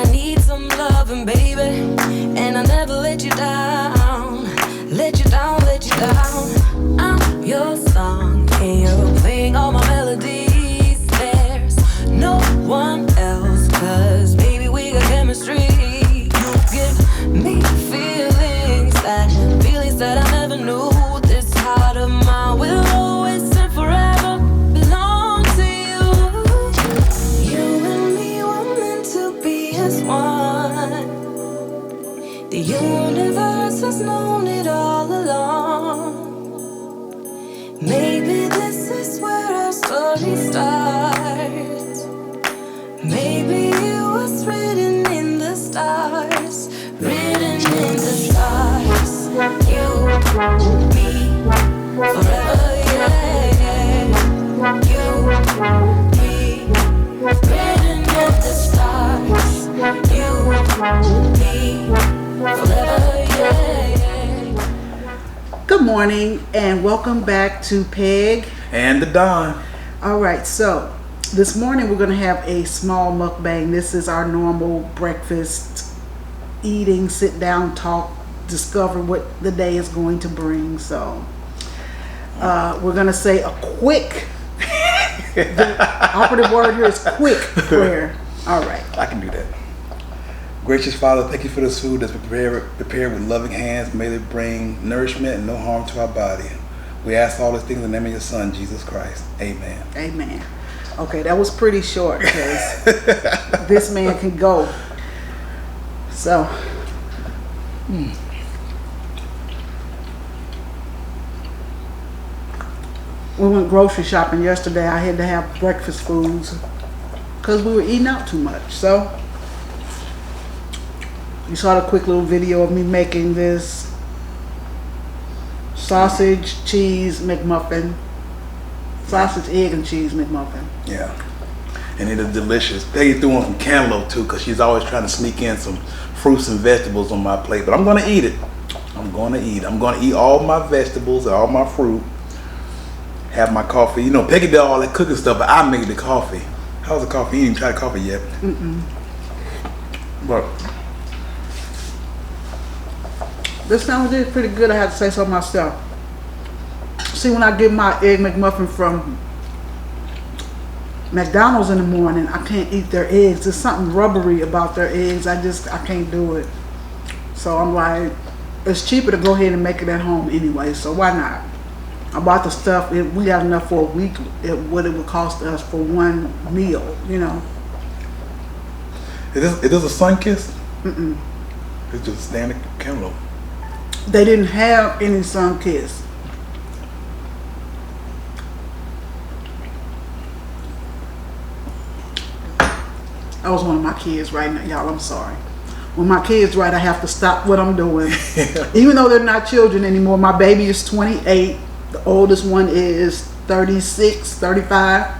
I need some loving, baby, and I never let you down. Let you down, let you down. I'm your song, and you're playing all my melodies. There's no one else, 'cause baby, we got chemistry. You give me feelings that I never knew. This heart of mine will always and forever belong to you. You and me were meant to be as one. The universe has known it all along. Maybe this is where our story starts. Maybe it was written in the stars. Written in the stars. You, me, forever, yeah. You, me, written in the stars. You, me, forever, yeah. Good morning and welcome back to Peg and the Don. All right, so this morning we're going to have a small mukbang. This is our normal breakfast eating, sit down, talk, discover what the day is going to bring. So we're going to say a quick, the operative word here is quick prayer. All right. I can do that. Gracious Father, thank you for this food that's prepared with loving hands. May it bring nourishment and no harm to our body. We ask all these things in the name of your Son, Jesus Christ. Amen. Amen. Okay, that was pretty short because this man can go. So, we went grocery shopping yesterday. I had to have breakfast foods because we were eating out too much. So, you saw the quick little video of me making this sausage, cheese, McMuffin. Sausage, egg, and cheese McMuffin. Yeah. And it is delicious. Peggy threw one from Cantaloupe too, because she's always trying to sneak in some fruits and vegetables on my plate. But I'm going to eat it. I'm going to eat all my vegetables and all my fruit. Have my coffee. You know, Peggy did all that cooking stuff, but I made the coffee. How's the coffee? You didn't try the coffee yet. But this sandwich is pretty good, I have to say so myself. See, when I get my egg McMuffin from McDonald's in the morning, I can't eat their eggs. There's something rubbery about their eggs. I can't do it. So I'm like, it's cheaper to go ahead and make it at home anyway, so why not? I bought the stuff, we got enough for a week, what it would cost us for one meal, you know. Is this a sun kiss? It's just a standard cantaloupe. They didn't have any sun kiss. That was one of my kids right now, y'all. I'm sorry. When my kids right, I have to stop what I'm doing. Even though they're not children anymore. My baby is 28. The oldest one is 36, 35.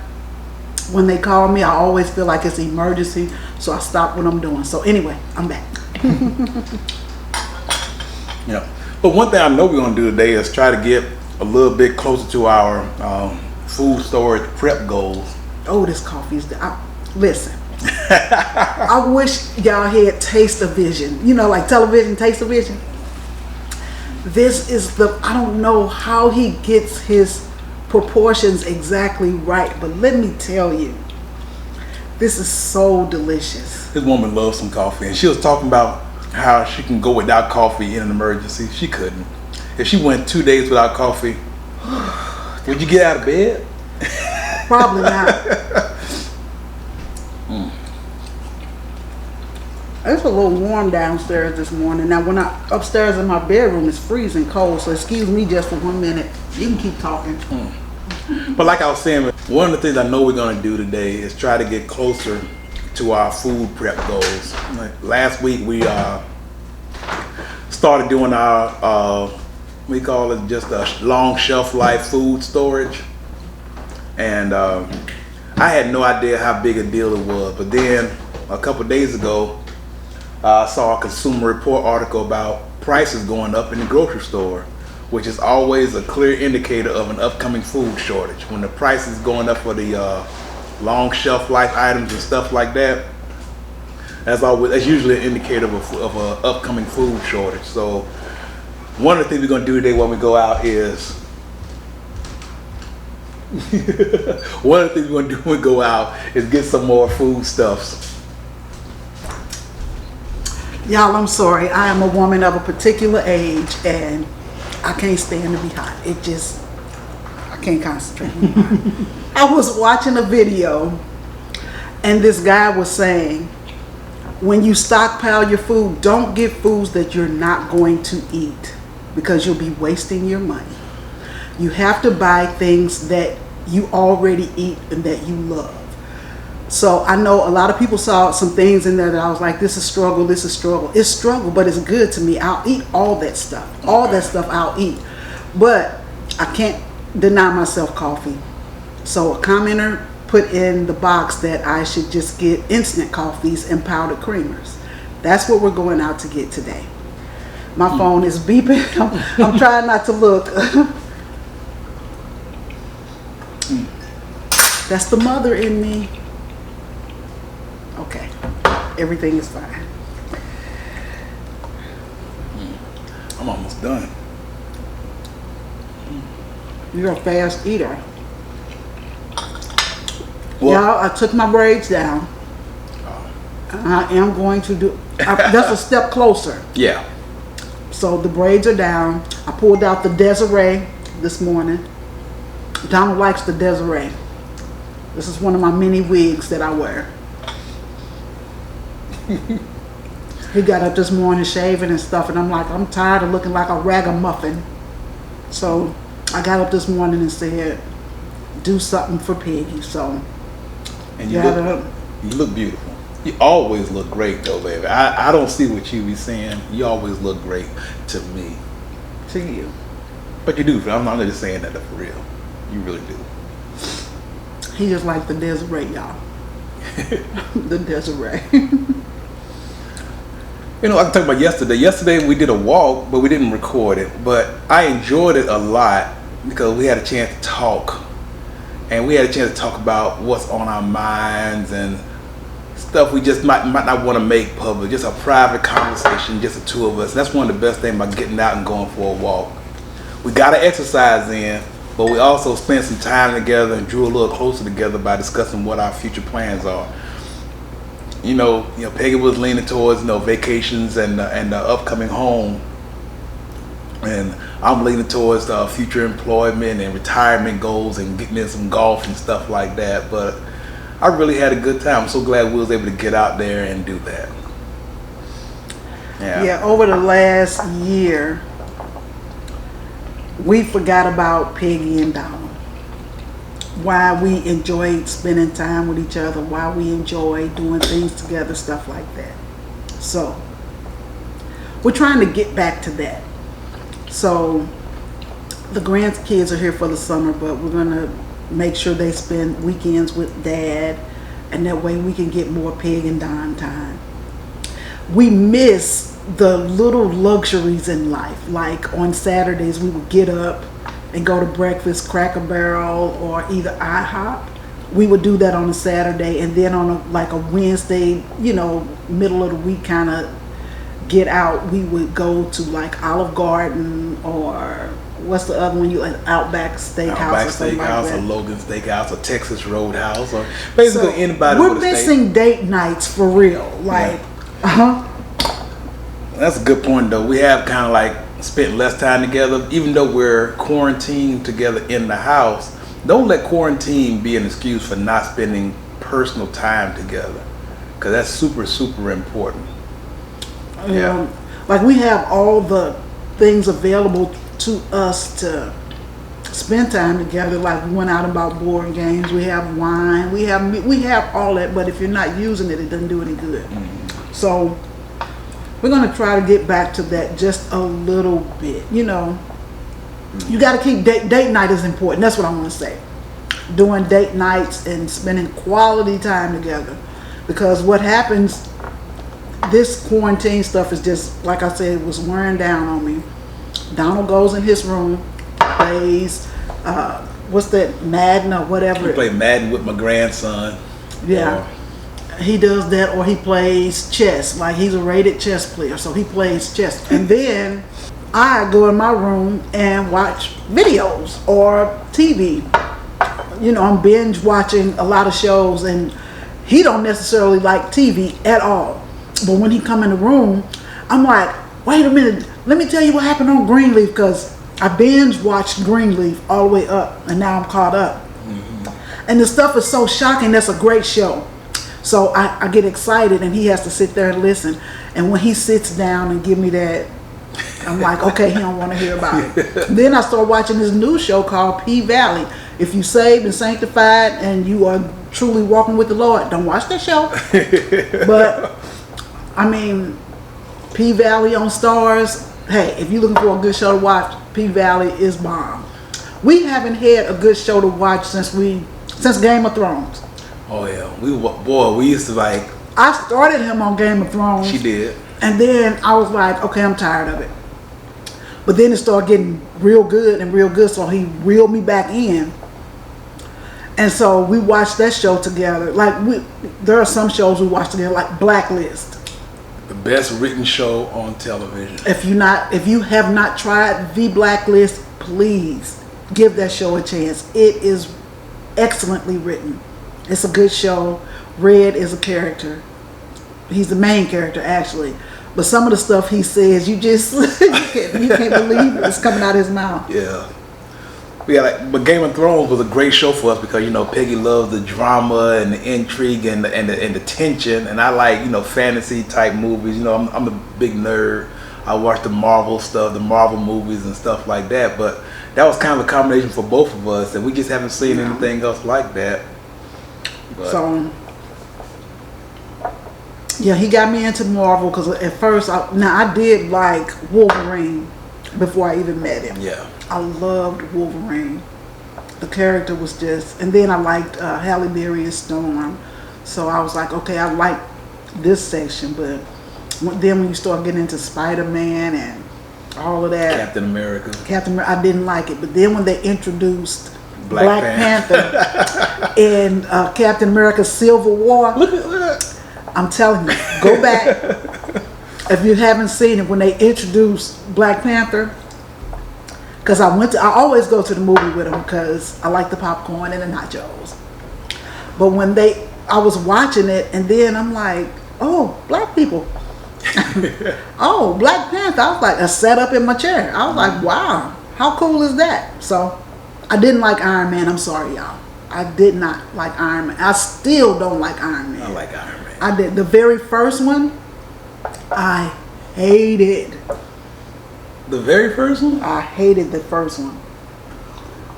When they call me, I always feel like it's an emergency, so I stop what I'm doing. So anyway, I'm back. Yeah. But one thing I know we're going to do today is try to get a little bit closer to our food storage prep goals. Oh, this coffee is... listen. I wish y'all had taste-o-vision. You know, like television, taste-o-vision. This is I don't know how he gets his proportions exactly right, but let me tell you, this is so delicious. This woman loves some coffee, and she was talking about how she can go without coffee in an emergency. She couldn't. If she went 2 days without coffee, would you get out of bed? Probably not. It's a little warm downstairs this morning. Now, when upstairs in my bedroom, it's freezing cold. So excuse me just for 1 minute. You can keep talking. But like I was saying, one of the things I know we're going to do today is try to get closer to our food prep goals. Like last week, we started doing our, we call it just a long shelf life food storage. And I had no idea how big a deal it was. But then a couple days ago, I saw a Consumer Report article about prices going up in the grocery store, which is always a clear indicator of an upcoming food shortage. When the price is going up for the long shelf life items and stuff like that, That's usually an indicator of a upcoming food shortage. So one of the things we're gonna do today when we go out is one of the things we're gonna do when we go out is get some more foodstuffs. Y'all, I'm sorry. I am a woman of a particular age, and I can't stand to be hot. I can't concentrate. I was watching a video, and this guy was saying, when you stockpile your food, don't get foods that you're not going to eat, because you'll be wasting your money. You have to buy things that you already eat and that you love. So I know a lot of people saw some things in there that I was like, this is struggle, this is struggle. It's struggle, but it's good to me. I'll eat all that stuff. All that stuff I'll eat. But I can't deny myself coffee. So a commenter put in the box that I should just get instant coffees and powdered creamers. That's what we're going out to get today. My phone is beeping. I'm trying not to look. That's the mother in me. Okay, everything is fine. I'm almost done. You're a fast eater. Well, Y'all, I took my braids down. I am going to do, that's a step closer. yeah. So the braids are down. I pulled out the Desiree this morning. Donald likes the Desiree. This is one of my mini wigs that I wear. He got up this morning shaving and stuff, and I'm like, I'm tired of looking like a ragamuffin. So I got up this morning and said, do something for Peggy. So And you look beautiful. You always look great though, baby. I don't see what you be saying. You always look great to me. to you. But you do. I'm not just saying that for real. You really do. He just like the Desiree, y'all. The Desiree. You know, I can talk about yesterday. Yesterday we did a walk, but we didn't record it. But I enjoyed it a lot because we had a chance to talk. And we had a chance to talk about what's on our minds and stuff we just might not want to make public. Just a private conversation, just the two of us. That's one of the best things about getting out and going for a walk. We got to exercise in, but we also spent some time together and drew a little closer together by discussing what our future plans are. You know, Peggy was leaning towards, vacations and the upcoming home. And I'm leaning towards future employment and retirement goals and getting in some golf and stuff like that. But I really had a good time. I'm so glad we was able to get out there and do that. Yeah, over the last year, we forgot about Pegi and Don. Why we enjoyed spending time with each other, why we enjoy doing things together, stuff like that. So, we're trying to get back to that. So, the grandkids are here for the summer, but we're going to make sure they spend weekends with Dad, and that way we can get more Peg and Don time. We miss the little luxuries in life. Like on Saturdays, we would get up and go to breakfast, Cracker Barrel, or either IHOP. We would do that on a Saturday, and then on a Wednesday, middle of the week kind of get out, we would go to like Olive Garden or what's the other one? Outback Steakhouse. Outback or something Steakhouse, like that. or Logan Steakhouse, or Texas Roadhouse, or basically So, anybody. We're missing date nights for real. Like, That's a good point though. We have kind of like spent less time together, even though we're quarantined together in the house. Don't let quarantine be an excuse for not spending personal time together, because that's super, super important. Like we have all the things available to us to spend time together. Like we went out and bought board games. We have wine. We have all that. But if you're not using it, it doesn't do any good. Mm-hmm. So we're gonna try to get back to that just a little bit. You got to keep date night is important. That's what I want to say. Doing date nights and spending quality time together, because what happens. This quarantine stuff is just, like I said, it was wearing down on me. Donald goes in his room, plays, what's that, Madden or whatever. I play Madden with my grandson. Yeah. He does that, or he plays chess. Like, he's a rated chess player, so he plays chess. And then I go in my room and watch videos or TV. You know, I'm binge watching a lot of shows, and he don't necessarily like TV at all. But when he come in the room, I'm like, wait a minute, let me tell you what happened on Greenleaf, because I binge watched Greenleaf all the way up, and now I'm caught up. And the stuff is so shocking. That's a great show. So I get excited, and he has to sit there and listen. And when he sits down and give me that, I'm like, okay, he don't want to hear about it. Then I start watching this new show called P Valley. If you saved and sanctified and you are truly walking with the Lord, don't watch that show. But I mean, P Valley on Stars. Hey, if you're looking for a good show to watch, P Valley is bomb. We haven't had a good show to watch since Game of Thrones. Oh yeah, we used to like. I started him on Game of Thrones. She did. And then I was like, okay, I'm tired of it. But then it started getting real good, so he reeled me back in. And so we watched that show together. Like, there are some shows we watch together, like Blacklist. The best written show on television. If you have not tried The Blacklist, please give that show a chance. It is excellently written. It's a good show. Red is a character. He's the main character, actually. But some of the stuff he says, you just you can't believe it's coming out of his mouth. Yeah. But Game of Thrones was a great show for us because, you know, Peggy loves the drama and the intrigue and the tension, and I like, you know, fantasy type movies. You know, I'm a big nerd. I watch the Marvel stuff, the Marvel movies and stuff like that. But that was kind of a combination for both of us, and we just haven't seen anything else like that. But. So, yeah, he got me into Marvel because at first, I did like Wolverine before I even met him. Yeah. I loved Wolverine. The character was just, and then I liked Halle Berry's Storm. So I was like, okay, I like this section, but then when you start getting into Spider-Man and all of that, Captain America, I didn't like it. But then when they introduced Black Panther and Captain America Civil War, look at that. I'm telling you, go back. If you haven't seen it, when they introduced Black Panther, because I always go to the movie with them because I like the popcorn and the nachos. But when I was watching it, and then I'm like, oh, black people. Oh, Black Panther. I was like, I sat up in my chair. I was like, wow, how cool is that? So I didn't like Iron Man. I'm sorry, y'all. I did not like Iron Man. I still don't like Iron Man. I like Iron Man. I did. The very first one, I hated. The very first one? I hated the first one.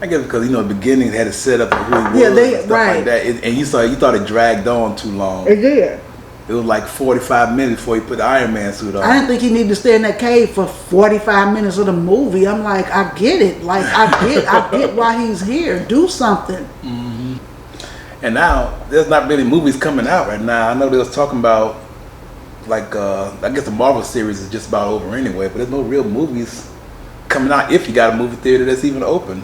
I guess because, you know, the beginning had it set up who he was. Yeah, and stuff like that. And you thought it dragged on too long. It did. It was like 45 minutes before he put the Iron Man suit on. I didn't think he needed to stay in that cave for 45 minutes of the movie. I'm like, I get it. Like, I get why he's here. Do something. Mm-hmm. And now, there's not really movies coming out right now. I know they was talking about, like, I guess the Marvel series is just about over anyway, but there's no real movies coming out if you got a movie theater that's even open.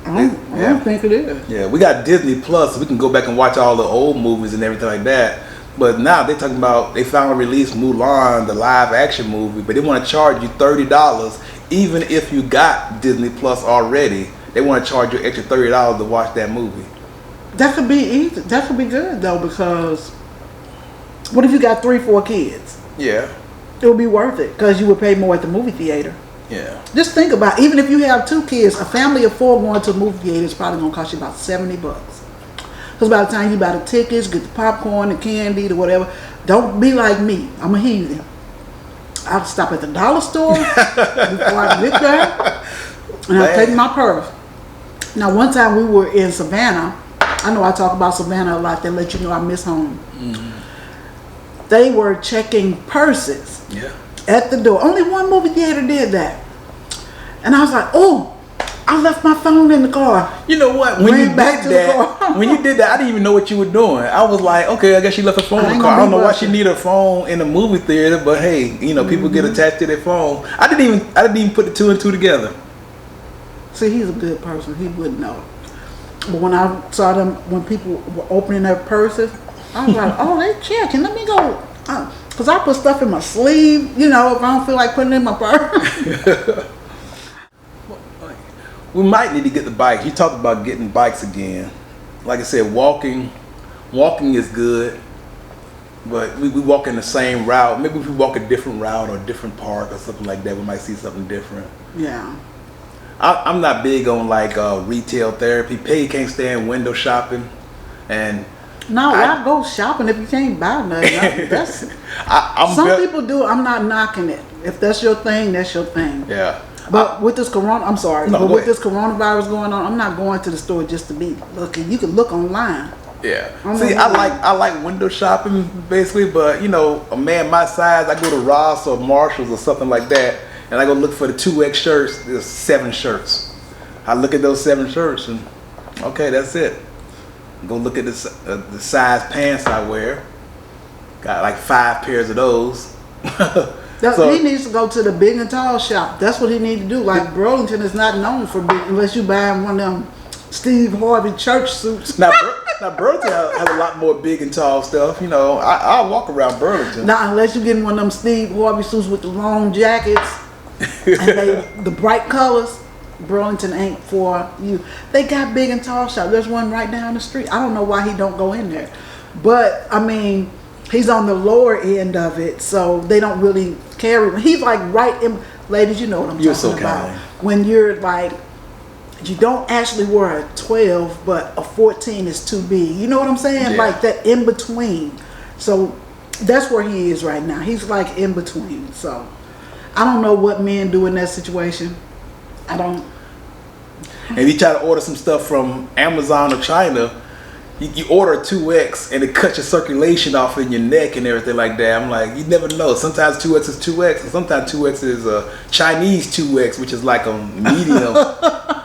I don't think it is. Yeah, we got Disney Plus, so we can go back and watch all the old movies and everything like that. But now they're talking about, they finally released Mulan, the live action movie, but they want to charge you $30 even if you got Disney Plus already. They want to charge you extra $30 to watch that movie. That could be easy. That could be good though, because what if you got 3-4 kids? Yeah. It would be worth it because you would pay more at the movie theater. Yeah. Just think about it. Even if you have 2 kids, a family of 4 going to a movie theater is probably going to cost you about $70. Because by the time you buy the tickets, get the popcorn, the candy, the whatever, don't be like me. I'm a heathen. I'll stop at the dollar store before I get there, and I'll take my purse. Now, one time we were in Savannah. I know I talk about Savannah a lot. They let you know I miss home. Mm-hmm. They were checking purses at the door. Only one movie theater did that. And I was like, oh, I left my phone in the car. You know what? When you did that, I didn't even know what you were doing. I was like, okay, I guess she left her phone in the car. I don't know why she needed a phone in a movie theater, but hey, you know, people get attached to their phone. I didn't even put the 2 and 2 together. See, he's a good person. He wouldn't know. But when I saw them, when people were opening their purses, I was like, oh, they checking. Let me go. Because I put stuff in my sleeve, you know, if I don't feel like putting it in my purse. We might need to get the bike. You talked about getting bikes again. Like I said, walking is good, but we walk in the same route. Maybe if we walk a different route or a different park or something like that, we might see something different. Yeah. I'm not big on like retail therapy. Peggy can't stand window shopping, and I go shopping if you can't buy nothing. That's some people do. I'm not knocking it. If that's your thing, that's your thing. Yeah. But with this I'm sorry. No, but with ahead. this coronavirus going on, I'm not going to the store just to be looking. You can look online. Yeah. See, I like window shopping basically, but you know, a man my size, I go to Ross or Marshalls or something like that, and I go look for the 2X shirts. There's 7 shirts. I look at those 7 shirts and okay, that's it. Go look at the size pants I wear. Got like 5 pairs of those. He needs to go to the big and tall shop. That's what he needs to do. Like Burlington is not known for big unless you buy one of them Steve Harvey church suits. Now Burlington has a lot more big and tall stuff. You know, I'll walk around Burlington. Now, unless you're getting one of them Steve Harvey suits with the long jackets and the bright colors, Burlington ain't for you. They got big and tall shop. There's one right down the street. I don't know why he don't go in there. But, I mean, he's on the lower end of it, so they don't really carry. He's like right in, ladies, you know what I'm talking about. Kind. When you're like, you don't actually wear a 12, but a 14 is too big. You know what I'm saying? Yeah. Like that in between. So that's where he is right now. He's like in between. So I don't know what men do in that situation. I don't. And if you try to order some stuff from Amazon or China, you order a 2X and it cuts your circulation off in your neck and everything like that. I'm like, you never know. Sometimes 2X is 2X and sometimes 2X is a Chinese 2X, which is like a medium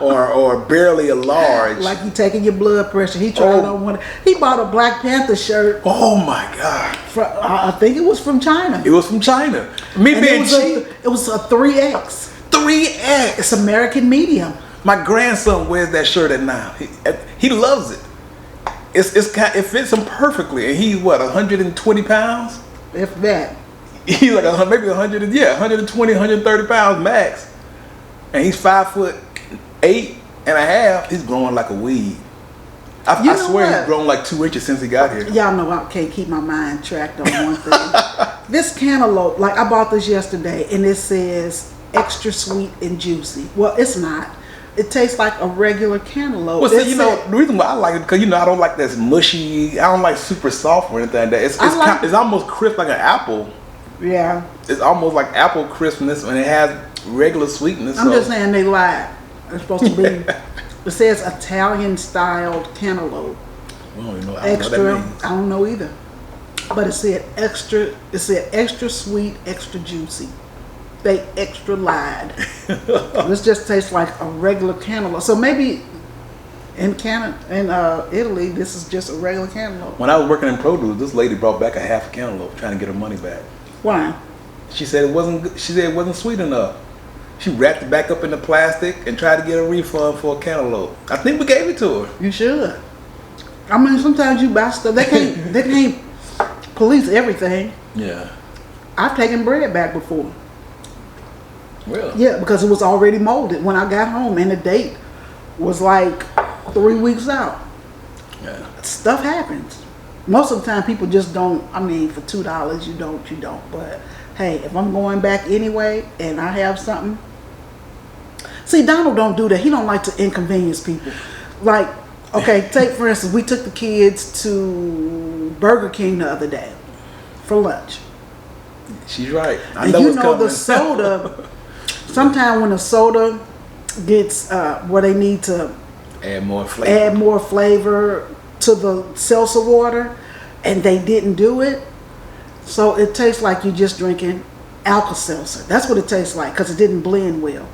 or barely a large. Like you taking your blood pressure. He tried on one. He bought a Black Panther shirt. Oh my God. I think it was from China. It was from China. Me And being cheap. it was a 3X. 3X. It's American medium. My grandson wears that shirt at now. He loves it. It fits him perfectly, and he's what, 120 pounds? If that. He's like maybe 120, 130 pounds max, and he's 5'8.5". He's growing like a weed. I swear he's grown like 2 inches since he got here. Y'all know I can't keep my mind tracked on one thing. This cantaloupe, like I bought this yesterday, and it says extra sweet and juicy. Well, it's not. It tastes like a regular cantaloupe. Well, see, you know, the reason why I like it because, you know, I don't like this mushy. I don't like super soft or anything like that. It's almost crisp like an apple. Yeah. It's almost like apple crispness, and it has regular sweetness. I'm just saying they lied. It's supposed to be. It says Italian styled cantaloupe. I don't even know Extra. what that means. I don't know either. But it said extra. It said extra sweet, extra juicy. They extra lied. This just tastes like a regular cantaloupe. So maybe in Italy, this is just a regular cantaloupe. When I was working in produce, this lady brought back a half a cantaloupe trying to get her money back. Why? She said it wasn't. She said it wasn't sweet enough. She wrapped it back up in the plastic and tried to get a refund for a cantaloupe. I think we gave it to her. You should. I mean, sometimes you buy stuff. They can't police everything. Yeah. I've taken bread back before. Well. Yeah, because it was already molded when I got home, and the date was like 3 weeks out. Yeah. Stuff happens. Most of the time, people just don't. I mean, for $2, you don't. But hey, if I'm going back anyway, and I have something. See, Donald don't do that. He don't like to inconvenience people. Like, okay, take for instance, we took the kids to Burger King the other day for lunch. She's right. I And know you what's know coming. the soda. Sometimes when a soda gets where they need to add more flavor to the seltzer water, and they didn't do it, so it tastes like you're just drinking Alka-Seltzer. That's what it tastes like because it didn't blend well.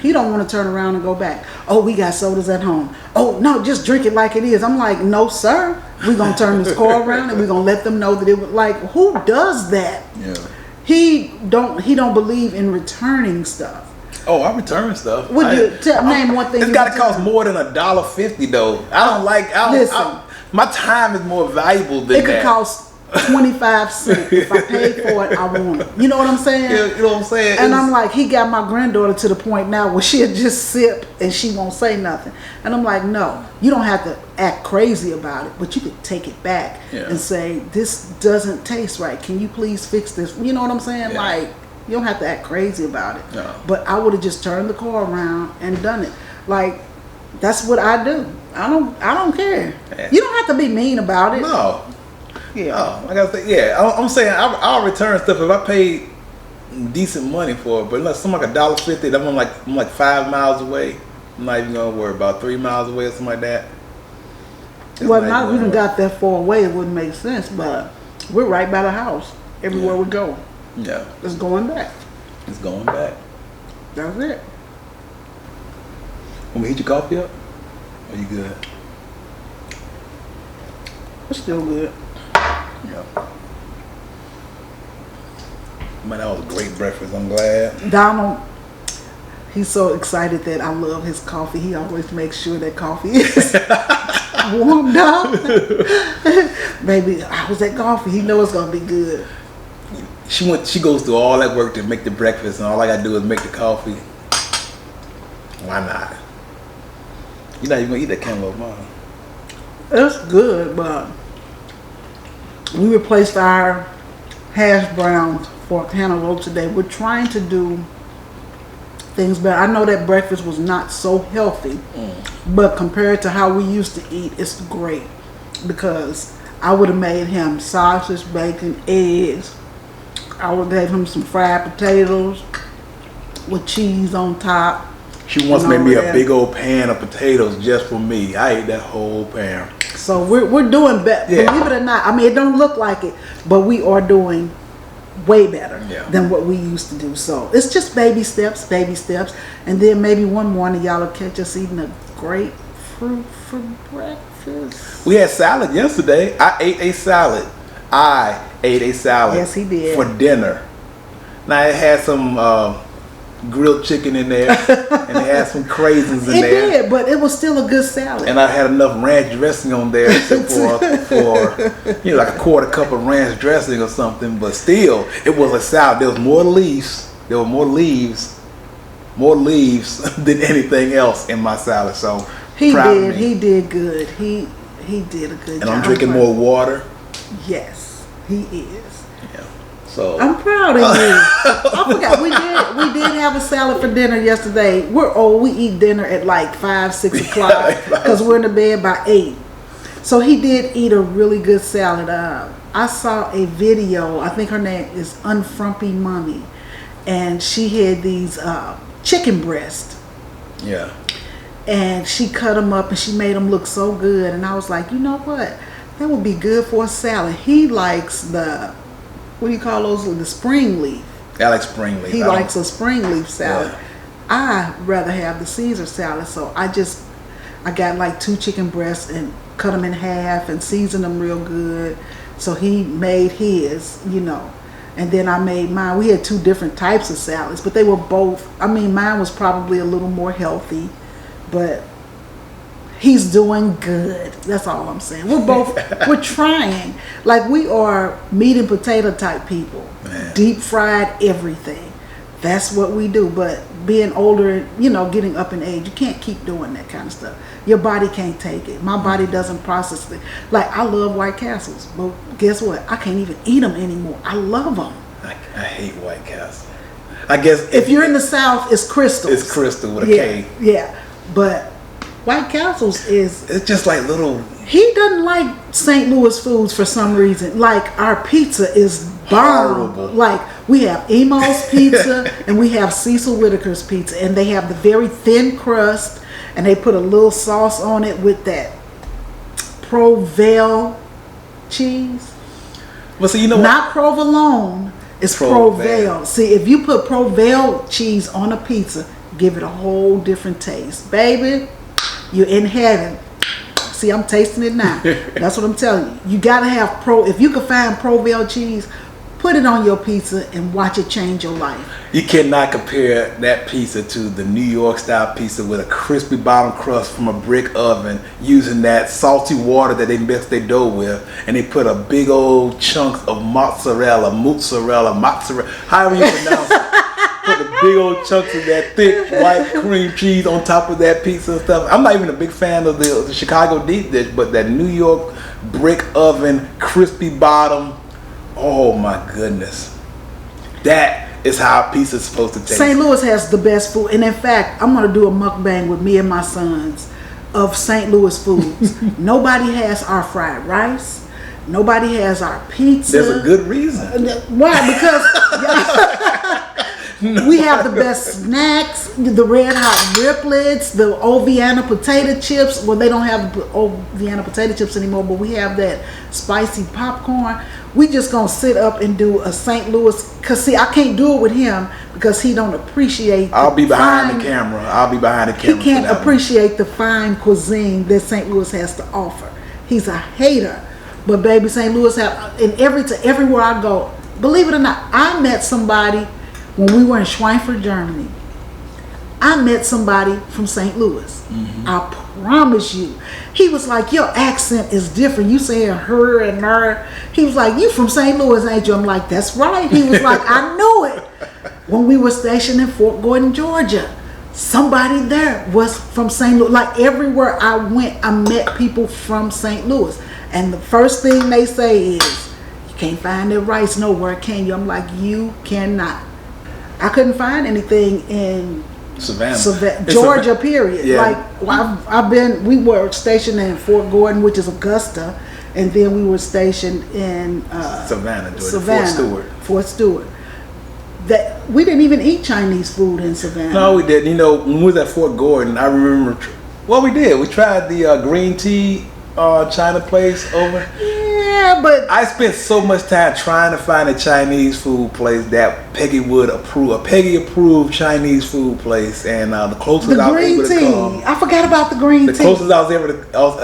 He don't want to turn around and go back. Oh, we got sodas at home. Oh no, just drink it like it is. I'm like, no sir. We're gonna turn this car around and we're gonna let them know that it was like, who does that? Yeah. He don't believe in returning stuff. Oh, I return stuff. Would you name one thing? It's got to cost more than $1.50 though. I don't like. Listen. My time is more valuable than It could cost 25 cents. If I paid for it, I want it. You know what I'm saying? You know what I'm saying? And I'm like, he got my granddaughter to the point now where she'll just sip and she won't say nothing. And I'm like, no, you don't have to act crazy about it, but you could take it back and say, this doesn't taste right. Can you please fix this? You know what I'm saying? Yeah. Like, you don't have to act crazy about it. No. But I would have just turned the car around and done it. Like, that's what I do. I don't care. Yeah. You don't have to be mean about it. No. Yeah. Oh, I gotta say, I'm saying I'll return stuff if I pay decent money for it. But unless something like $1.50, I'm like 5 miles away. I'm not even gonna worry about 3 miles away or something like that. Well, not even got that far away, it wouldn't make sense. But we're right by the house. Everywhere we go, Yeah, it's going back. it's going back. That's it. Want me to heat your coffee up? Are you good? It's still good. Yeah. Man, that was a great breakfast. I'm glad. Donald, he's so excited that I love his coffee. He always makes sure that coffee is warmed up. Baby, how's that coffee? He knows it's gonna be good. She goes through all that work to make the breakfast, and all I gotta do is make the coffee. Why not? You're not even gonna eat that cantaloupe, mom. It's good, but we replaced our hash browns for cantaloupe today. We're trying to do things better. I know that breakfast was not so healthy, but compared to how we used to eat, it's great. Because I would have made him sausage, bacon, eggs. I would have gave him some fried potatoes with cheese on top. She once made me a big old pan of potatoes just for me. I ate that whole pan. So we're doing better. Yeah. Believe it or not. I mean, it don't look like it, but we are doing way better than what we used to do. So it's just baby steps, and then maybe one morning y'all will catch us eating a grapefruit for breakfast. We had salad yesterday. I ate a salad. Yes, he did. For dinner. Now it had some grilled chicken in there, and it had some craisins in there. It did, but it was still a good salad. And I had enough ranch dressing on there except for like a quarter cup of ranch dressing or something. But still, it was a salad. There was more leaves. There were more leaves than anything else in my salad. So he did good. He did a good job. And I'm drinking more water. Yes, he is. Yeah. So I'm proud of you. I forgot we did have a salad for dinner yesterday. We're old. We eat dinner at like 5, 6 o'clock because we're in the bed by 8. So he did eat a really good salad. I saw a video. I think her name is Unfrumpy Mommy, and she had these chicken breasts. Yeah. And she cut them up and she made them look so good. And I was like, you know what? That would be good for a salad. He likes the, what do you call those? The spring leaf. I like spring leaf. He likes a spring leaf salad. Yeah. I'd rather have the Caesar salad. So I got like 2 chicken breasts and cut them in half and seasoned them real good. So he made his, And then I made mine. We had 2 different types of salads, but they were both, mine was probably a little more healthy, but he's doing good. That's all I'm saying. We're trying. Like, we are meat and potato type people. Man. Deep fried everything. That's what we do. But being older, getting up in age, you can't keep doing that kind of stuff. Your body can't take it. My body doesn't process it. Like, I love White Castles, but guess what? I can't even eat them anymore. I love them. I hate White Castle. I guess if you're in the South, it's Crystal. It's Crystal with a K. Yeah, but White Castles it's just like little. He doesn't like St. Louis foods for some reason. Like, our pizza is bomb. Horrible. Like, we have Emo's pizza and we have Cecil Whitaker's pizza, and they have the very thin crust, and they put a little sauce on it with that Provel cheese. Well, see, not provolone. It's Provel. See, if you put Provel cheese on a pizza, give it a whole different taste. Baby, you're in heaven. See, I'm tasting it now. That's what I'm telling you. You gotta have if you can find Provel cheese, Put it on your pizza and watch it change your life. You cannot compare that pizza to the New York style pizza with a crispy bottom crust from a brick oven, using that salty water that they mix their dough with, and they put a big old chunks of mozzarella, however you pronounce it. Put the big old chunks of that thick white cream cheese on top of that pizza and stuff. I'm not even a big fan of the Chicago deep dish, but that New York brick oven, crispy bottom, oh my goodness. That is how pizza is supposed to taste. St. Louis has the best food. And in fact, I'm going to do a mukbang with me and my sons of St. Louis foods. Nobody has our fried rice. Nobody has our pizza. There's a good reason. Why? Because we have the best snacks, the red hot riplets, the old Vienna potato chips. Well, they don't have the old Vienna potato chips anymore, but we have that spicy popcorn. We just gonna sit up and do a St. Louis, cause see, I can't do it with him because he don't appreciate. I'll be behind the camera. He can't appreciate the fine cuisine that St. Louis has to offer. He's a hater. But baby, St. Louis have, and everywhere I go, believe it or not, I met somebody when we were in Schweinfurt, Germany. I met somebody from St. Louis. I promise you. He was like, your accent is different. You saying her and her. He was like, you from St. Louis, ain't you? I'm like, that's right. He was like, I knew it. When we were stationed in Fort Gordon, Georgia, somebody there was from St. Louis. Like everywhere I went, I met people from St. Louis. And the first thing they say is, you can't find that rice nowhere, can you? I'm like, you cannot. I couldn't find anything in Savannah. Georgia, period. Yeah. Like we were stationed in Fort Gordon, which is Augusta, and then we were stationed in Savannah, Georgia. Fort Stewart. That we didn't even eat Chinese food in Savannah. No, we didn't. You know, when we was at Fort Gordon, I remember. Well, we did. We tried the green tea China place over. Yeah, but I spent so much time trying to find a Chinese food place that Peggy would approve. A Peggy approved Chinese food place, and the closest I was able to come. I forgot about the green tea. The closest I was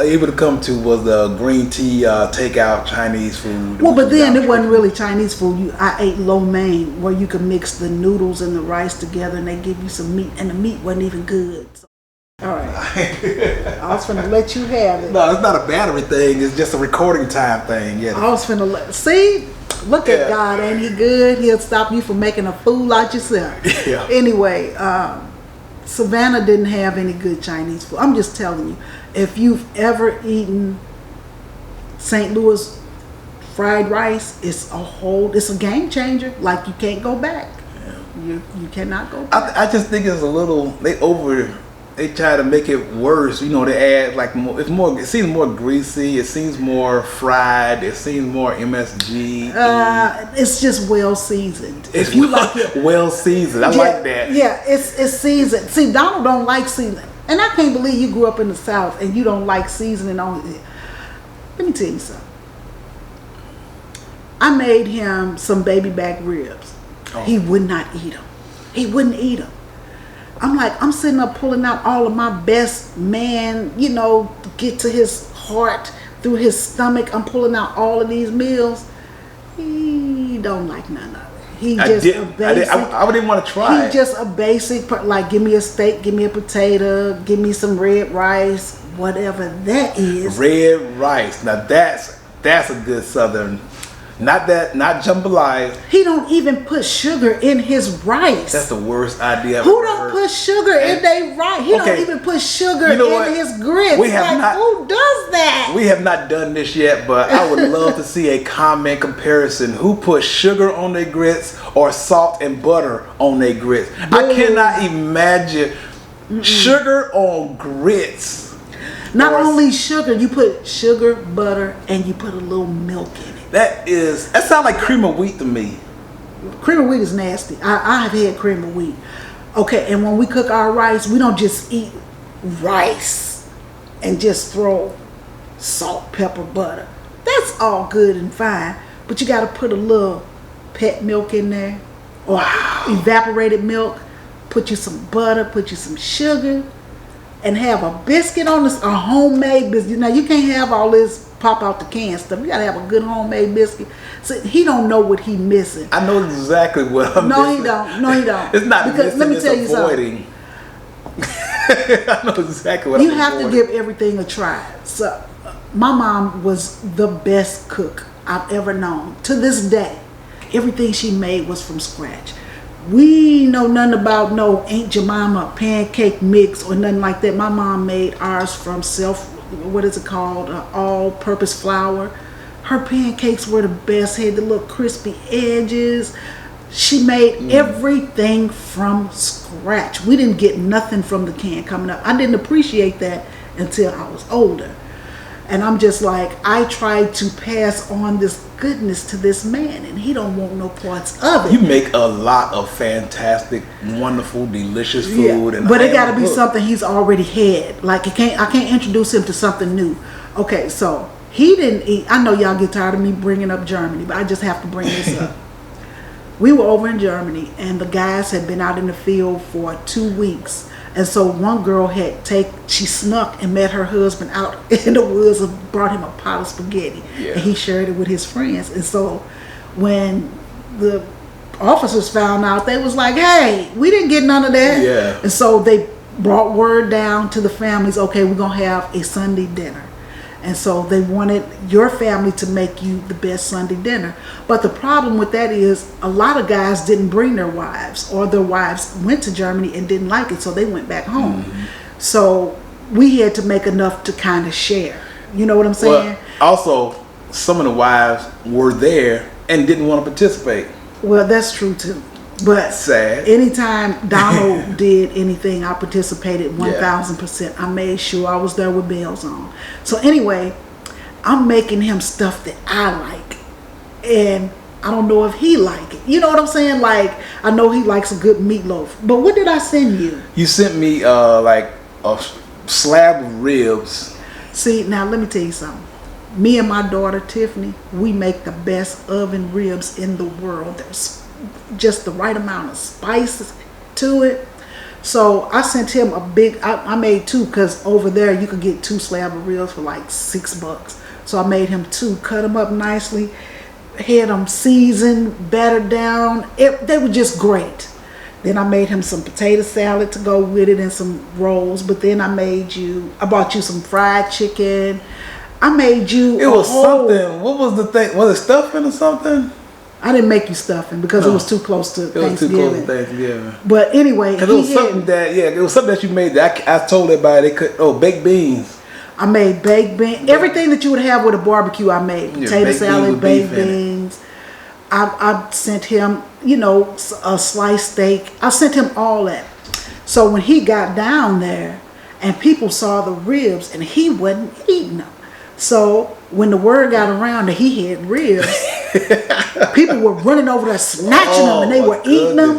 able to come to was the green tea takeout Chinese food. Well, but then it wasn't really Chinese food. I ate lo mein, where you can mix the noodles and the rice together, and they give you some meat, and the meat wasn't even good. So, all right, I was finna let you have it. No, it's not a battery thing. It's just a recording time thing. Yeah. I was finna see. Look at God, ain't he good? He'll stop you from making a fool out yourself. Yeah. Anyway, Savannah didn't have any good Chinese food. I'm just telling you, if you've ever eaten St. Louis fried rice, it's a game changer. Like you can't go back. Yeah. You cannot go back. I just think it's a little they try to make it worse. You know, they add like more. It seems more greasy. It seems more fried. It seems more MSG. It's just well seasoned. If you like it, well seasoned. I like that. Yeah, it's seasoned. See, Donald don't like seasoning, and I can't believe you grew up in the South and you don't like seasoning on it. Let me tell you something. I made him some baby back ribs. Oh. He would not eat them. He wouldn't eat them. I'm like, I'm sitting up pulling out all of my best man, get to his heart through his stomach. I'm pulling out all of these meals. He don't like none of it. I wouldn't want to try. He's just a basic, like, give me a steak, give me a potato, give me some red rice, whatever that is. Red rice. Now that's a good Southern. Not jambalaya. He don't even put sugar in his rice. That's the worst idea I've Who ever don't heard. Put sugar in their rice? He don't even put sugar in his grits. Who does that? We have not done this yet, but I would love to see a comment comparison. Who puts sugar on their grits or salt and butter on their grits? Boom. I cannot imagine sugar on grits. Not only sugar, you put sugar, butter, and you put a little milk in it. That sounds like cream of wheat to me. Cream of wheat is nasty. I have had cream of wheat. Okay, and when we cook our rice, we don't just eat rice and just throw salt, pepper, butter. That's all good and fine, but you got to put a little pet milk in there or evaporated milk. Put you some butter, put you some sugar, and have a biscuit on this, a homemade biscuit. Now you can't have all this pop out the canned stuff. You gotta have a good homemade biscuit. So he don't know what he missing. I know exactly what I'm missing. No, he don't. No, he don't. It's not because missing, let me it's tell you avoiding. something. I know exactly what You I'm have to avoiding. give everything a try. So, my mom was the best cook I've ever known. To this day, everything she made was from scratch. We know nothing about no Aunt Jemima pancake mix or nothing like that. My mom made ours from all-purpose flour. Her pancakes were the best, had the little crispy edges. She made everything from scratch. We didn't get nothing from the can coming up. I didn't appreciate that until I was older. And I'm just like, I tried to pass on this goodness to this man, and he don't want no parts of it. You make a lot of fantastic, wonderful, delicious food, and but it got to be something he's already had. Like I can't introduce him to something new. Okay, so he didn't eat. I know y'all get tired of me bringing up Germany, but I just have to bring this up. We were over in Germany, and the guys had been out in the field for 2 weeks. And so one girl she snuck and met her husband out in the woods and brought him a pot of spaghetti. Yeah. And he shared it with his friends. And so when the officers found out, they was like, hey, we didn't get none of that. Yeah. And so they brought word down to the families, okay, we're going to have a Sunday dinner. And so they wanted your family to make you the best Sunday dinner. But the problem with that is a lot of guys didn't bring their wives, or their wives went to Germany and didn't like it, so they went back home. So we had to make enough to kind of share. You know what I'm saying? Well, also, some of the wives were there and didn't want to participate. Well, that's true too. But sad. Anytime Donald did anything, I participated 1,000%. I made sure I was there with bells on. So anyway, I'm making him stuff that I like, and I don't know if he like it. You know what I'm saying? Like, I know he likes a good meatloaf. But what did I send you? You sent me like a slab of ribs. See, now let me tell you something. Me and my daughter Tiffany, we make the best oven ribs in the world. There's just the right amount of spices to it. So I sent him a big, I made 2, because over there you could get 2 slab of ribs for like $6. So I made him 2, cut them up nicely, had them seasoned, battered down. They were just great. Then I made him some potato salad to go with it and some rolls. But then I bought you some fried chicken. I made you something. What was the thing? Was it stuffing or something? I didn't make you stuffing because it was too close to Thanksgiving. It was too close to Thanksgiving. But anyway, it was something that you made that I told everybody they could. Baked beans. I made baked beans. Everything that you would have with a barbecue, I made. Potato salad, baked beans. I sent him, a sliced steak. I sent him all that. So when he got down there and people saw the ribs and he wasn't eating them. So when the word got around that he had ribs, people were running over there snatching them, and they were eating them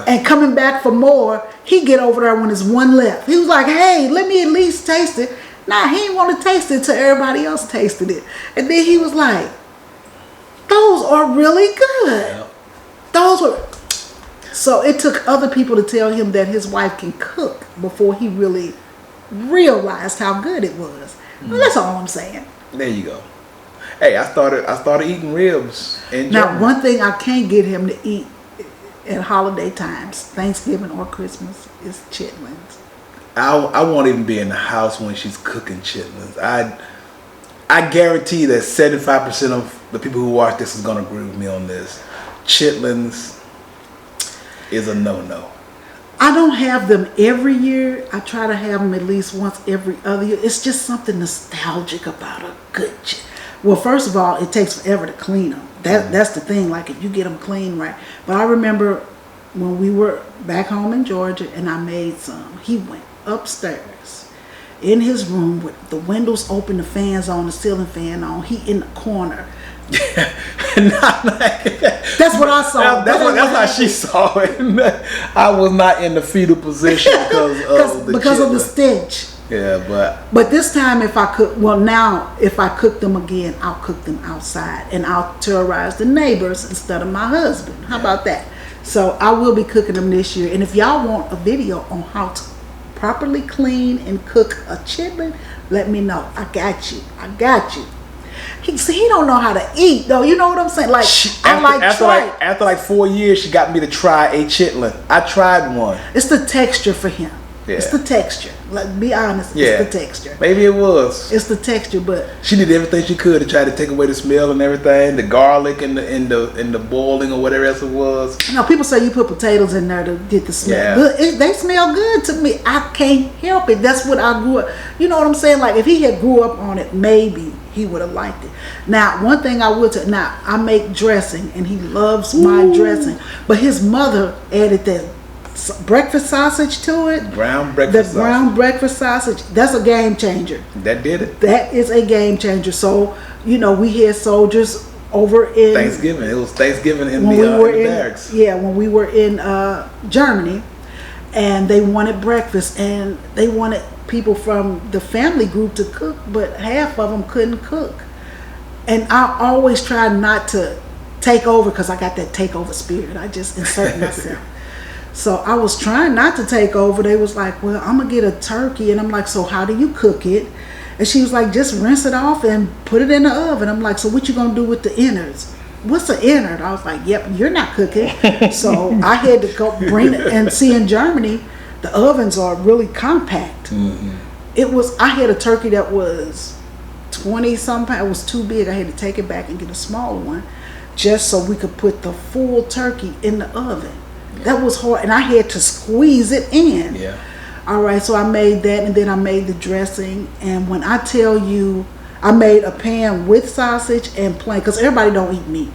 and coming back for more. He get over there when there's one left. He was like, hey, let me at least taste it. Nah, he didn't want to taste it until everybody else tasted it. And then he was like, those are really good. Yeah. Those were. So it took other people to tell him that his wife can cook before he really realized how good it was. Well, that's all I'm saying. There you go. Hey, I started eating ribs in Now, Germany. one thing I can't get him to eat at holiday times, Thanksgiving or Christmas, is chitlins. I won't even be in the house when she's cooking chitlins. I guarantee that 75% of the people who watch this is going to agree with me on this. Chitlins is a no-no. I don't have them every year. I try to have them at least once every other year. It's just something nostalgic about a good Well, first of all, it takes forever to clean them. That's the thing. Like, if you get them clean right. But I remember when we were back home in Georgia and I made some. He went upstairs in his room with the windows open, the fans on, the ceiling fan on. He in the corner. That's what I saw. That's how she saw it. I was not in the fetal position because of the stench. Yeah, but this time if I cook them again, I'll cook them outside and I'll terrorize the neighbors instead of my husband. How about that? So I will be cooking them this year. And if y'all want a video on how to properly clean and cook a chitlin, let me know. I got you. He don't know how to eat though. You know what I'm saying? Like after like 4 years, she got me to try a chitlin. I tried one. It's the texture for him. Yeah. It's the texture. Like, be honest. Yeah. It's the texture. Maybe it was. It's the texture, but she did everything she could to try to take away the smell and everything, the garlic and the boiling or whatever else it was. You know, people say you put potatoes in there to get the smell. Yeah. But they smell good to me. I can't help it. That's what I grew up. You know what I'm saying? Like if he had grew up on it, maybe he would have liked it. Now, one thing I would say, now I make dressing and he loves my dressing, but his mother added that breakfast sausage to it. Ground breakfast sausage. That's a game changer. That did it. That is a game changer. So, you know, we had soldiers over in Thanksgiving. It was Thanksgiving in the barracks. Yeah, when we were in Germany, and they wanted breakfast, and they wanted people from the family group to cook, but half of them couldn't cook. And I always try not to take over because I got that takeover spirit. I just insert myself. So I was trying not to take over. They was like, well, I'm going to get a turkey. And I'm like, so how do you cook it? And she was like, just rinse it off and put it in the oven. I'm like, so what you going to do with the innards? What's an innard? I was like, yep, you're not cooking. So I had to go bring it. And see, in Germany, the ovens are really compact. Mm-hmm. I had a turkey that was 20-some pounds. It was too big. I had to take it back and get a smaller one just so we could put the full turkey in the oven. That was hard, and I had to squeeze it in. Yeah. All right, so I made that, and then I made the dressing. And when I tell you, I made a pan with sausage and plain, because everybody don't eat meat.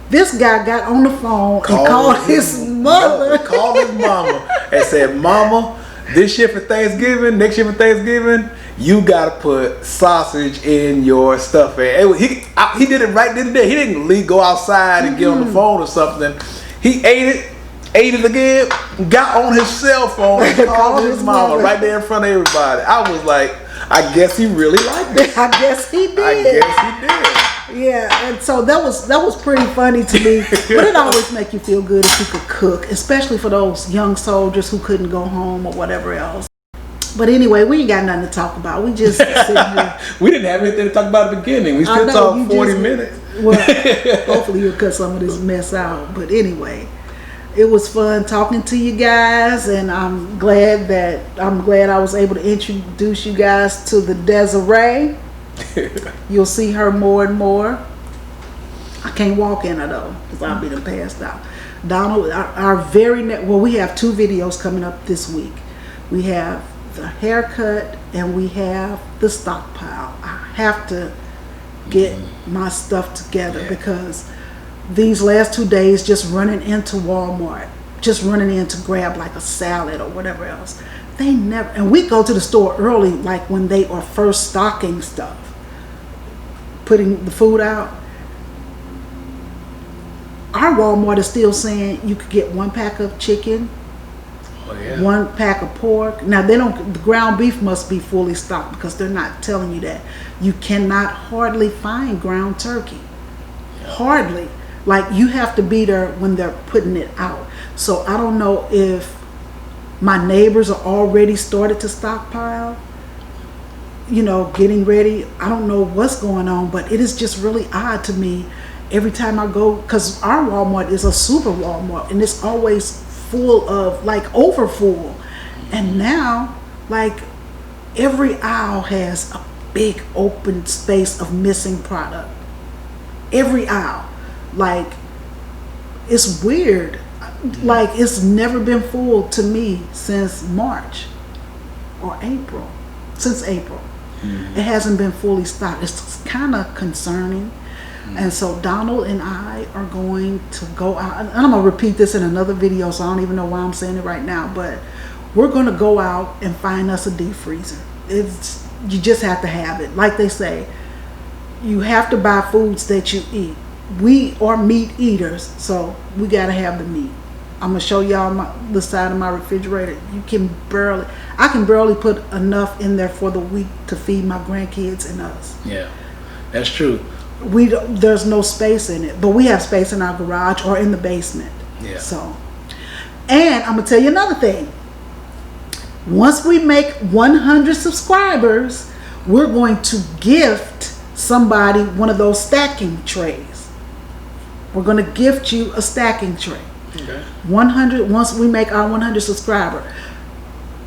This guy got on the phone and called his mother. Called his mama and said, "Mama, this year for Thanksgiving, next year for Thanksgiving, you gotta put sausage in your stuff." And he did it right then and there. He didn't go outside and get on the phone or something. He ate it again, got on his cell phone and called his mama right there in front of everybody. I was like, I guess he really liked it. I guess he did. Yeah, and so that was pretty funny to me. But it always make you feel good if you could cook, especially for those young soldiers who couldn't go home or whatever else. But anyway, we ain't got nothing to talk about. We just sitting here. We didn't have anything to talk about at the beginning. We still talked 40 minutes. Well, hopefully you'll cut some of this mess out. But anyway, it was fun talking to you guys, and I'm glad I was able to introduce you guys to the Desiree. You'll see her more and more. I can't walk in her though, because I'll be done passed out. Donald, we have 2 videos coming up this week. We have the haircut and we have the stockpile. I have to get my stuff together because these last 2 days just running into Walmart, just running in to grab like a salad or whatever else. They never, and we go to the store early, like when they are first stocking stuff, putting the food out. Our Walmart is still saying you could get 1 pack of chicken, 1 pack of pork. Now the ground beef must be fully stocked because they're not telling you that. You cannot hardly find ground turkey. Hardly. Like you have to be there when they're putting it out. So I don't know if my neighbors are already started to stockpile, getting ready. I don't know what's going on, but it is just really odd to me every time I go, because our Walmart is a super Walmart and it's always full of, like, over full. And now, like, every aisle has a big open space of missing product. Every aisle. Like, it's weird. Like, it's never been full to me since March or April. Since April. Mm-hmm. It hasn't been fully stocked. It's kind of concerning. Mm-hmm. And so Donald and I are going to go out, and I'm going to repeat this in another video, so I don't even know why I'm saying it right now, but we're going to go out and find us a deep freezer. You just have to have it. Like they say, you have to buy foods that you eat. We are meat eaters, so we got to have the meat. I'm going to show y'all the side of my refrigerator. I can barely put enough in there for the week to feed my grandkids and us. Yeah, that's true. There's no space in it, but we have space in our garage or in the basement. Yeah. So, and I'm going to tell you another thing. Once we make 100 subscribers, we're going to gift somebody one of those stacking trays. We're going to gift you a stacking tray. Okay. 100, once we make our 100 subscriber.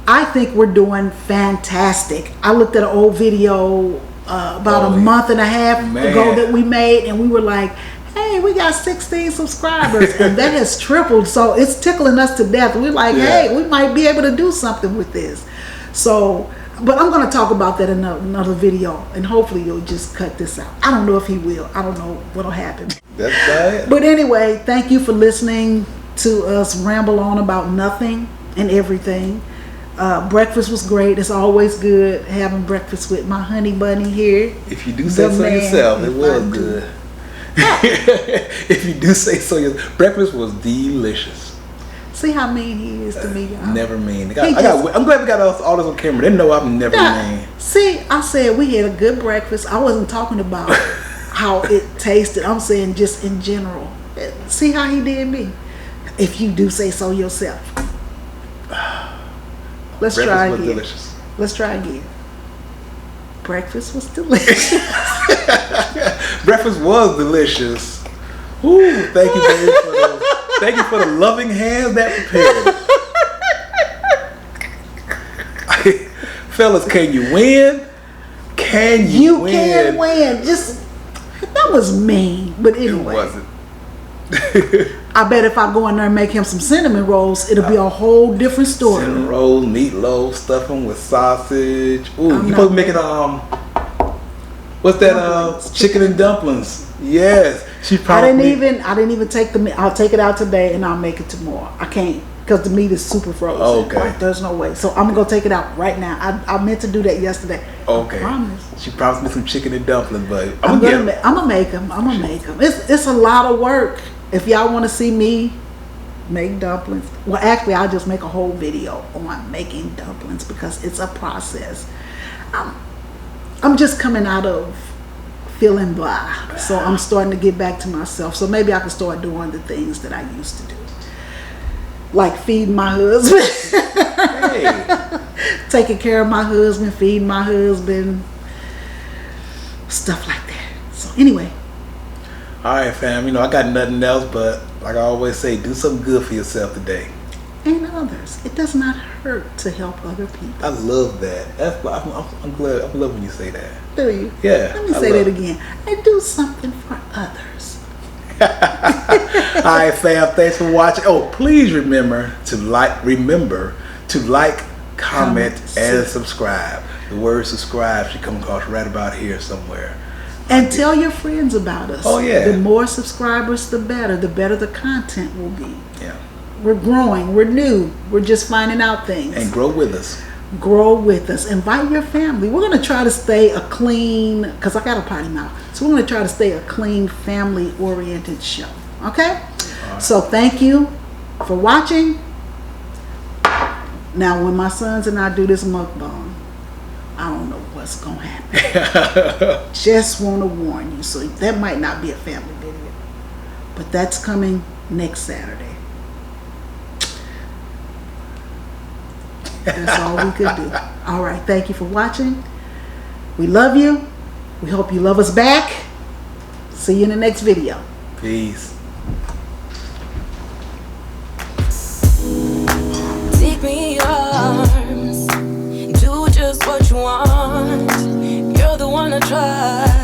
I think we're doing fantastic. I looked at an old video about a month and a half ago that we made, and we were like, hey, we got 16 subscribers, and that has tripled. So it's tickling us to death. We're like, hey, we might be able to do something with this. So, but I'm going to talk about that in another video, and hopefully you'll just cut this out. I don't know if he will. I don't know what'll happen. That's bad. But anyway, thank you for listening to us ramble on about nothing and everything. Breakfast was great. It's always good having breakfast with my honey bunny here. If you do say so yourself, it was good. If you do say so yourself, breakfast was delicious. See how mean he is to me, y'all. Never mean. I'm glad we got all this on camera. They know I'm never mean. See, I said we had a good breakfast. I wasn't talking about how it tasted. I'm saying just in general. See how he did me? If you do say so yourself. Let's try again. Delicious. Let's try again. Breakfast was delicious. Breakfast was delicious. Ooh, thank you, baby, thank you for the loving hands that prepared. Fellas, can you win? Can you win? You can win. Just that was mean, but anyway. It wasn't. I bet if I go in there and make him some cinnamon rolls, it'll be a whole different story. Cinnamon rolls, meatloaf, stuff them with sausage. Ooh, you supposed to make it what's that? Chicken and dumplings. Yes, she probably. I didn't even take the meat. I'll take it out today and I'll make it tomorrow. I can't because the meat is super frozen. Okay. Like, there's no way. So I'm gonna take it out right now. I meant to do that yesterday. Okay. I promise. She promised me some chicken and dumplings, but I'm gonna make them. I'm gonna make them. It's a lot of work. If y'all want to see me make dumplings, well, actually, I'll just make a whole video on making dumplings because it's a process. I'm just coming out of feeling blah, so I'm starting to get back to myself. So maybe I can start doing the things that I used to do, like feeding my husband, taking care of my husband, feeding my husband, stuff like that. So anyway. All right, fam. I got nothing else, but like I always say, do something good for yourself today. And others. It does not hurt to help other people. I love that. That's why I'm glad. I love when you say that. Do you? Yeah. Let me say that again. And do something for others. All right, fam. Thanks for watching. Oh, please remember to like, comment, and subscribe. The word subscribe should come across right about here somewhere. And tell your friends about us. Oh, yeah. The more subscribers, the better. The better the content will be. Yeah. We're growing. We're new. We're just finding out things. And grow with us. Grow with us. Invite your family. We're going to try to stay a clean, because I got a potty mouth. So we're going to try to stay a clean, family-oriented show. Okay? Right. So thank you for watching. Now, when my sons and I do this mukbang, I don't know what's going to happen. Just want to warn you. So that might not be a family video. But that's coming next Saturday. That's all we could do. All right. Thank you for watching. We love you. We hope you love us back. See you in the next video. Peace. Take me in your arms. Do just what you want. You're the one I try.